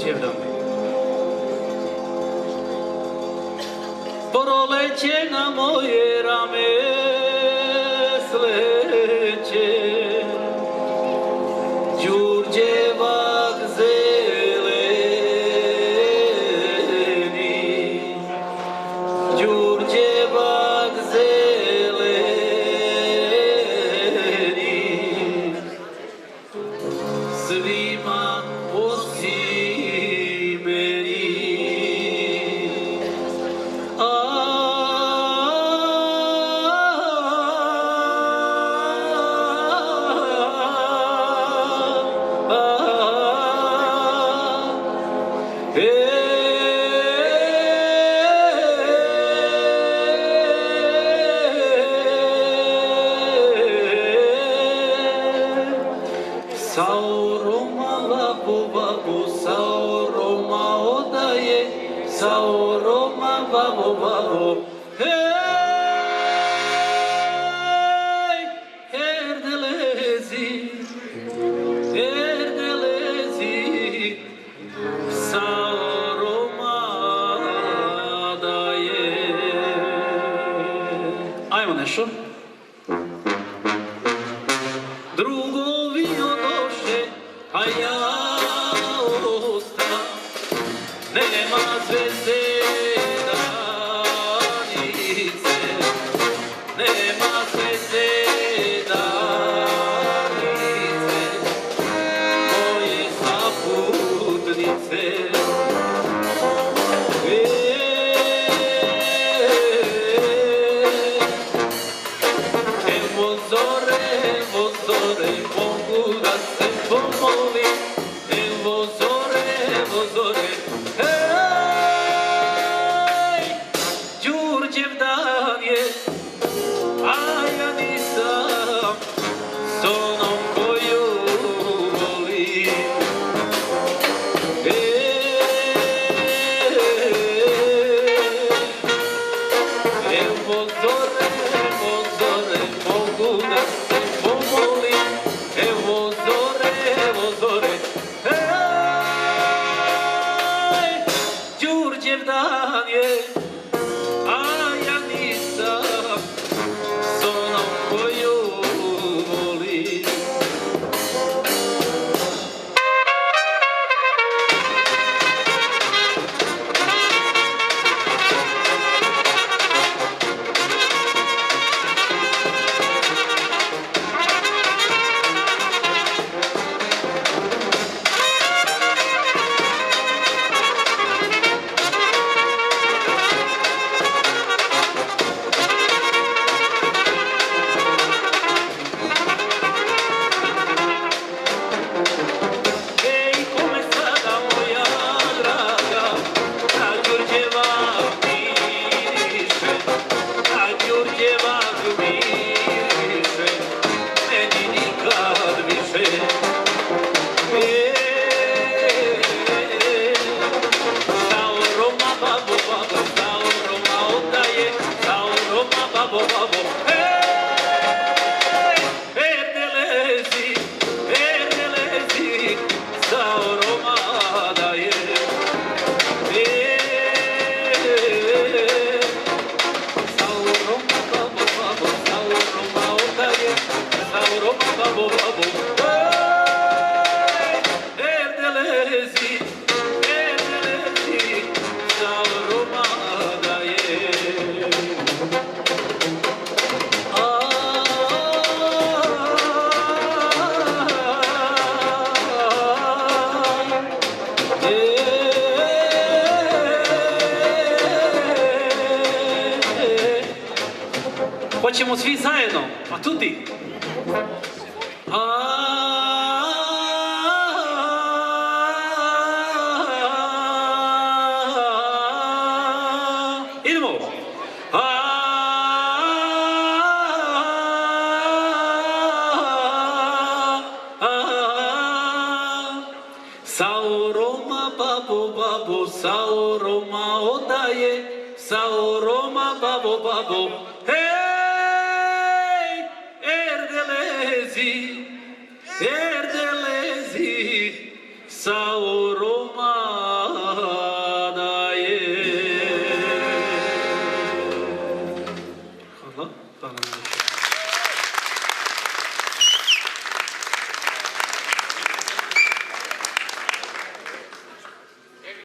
Đurđevdane. Proleće na moje rame sleće, Đurđevak zeleni, Đurđevak zeleni, svima osim meni. Sauroma vabu vabu, sauroma odaje, sauroma vabu vabu. Hey, erdelezi, erdelezi, sauroma daje. Ajmo nešto. Drugovi odoše, a ja ostam, nema zvezde danice, nema zvezde danice, moje saputnice. Evo zore, mogu da se pomolim, evo zore, hej, Đurđevdan je, a ja nisam s onom koju volim. Evo zore, mogu da se pomolim, evo zore, hej, Đurđevdan je, a ja nisam s onom koju volim. Hoćemo svi zajedno, a tuti. Idemo. Sauroma babo, sauroma odaje, sauroma babo, hej, erdelezi, sauroma Пане Мирославе.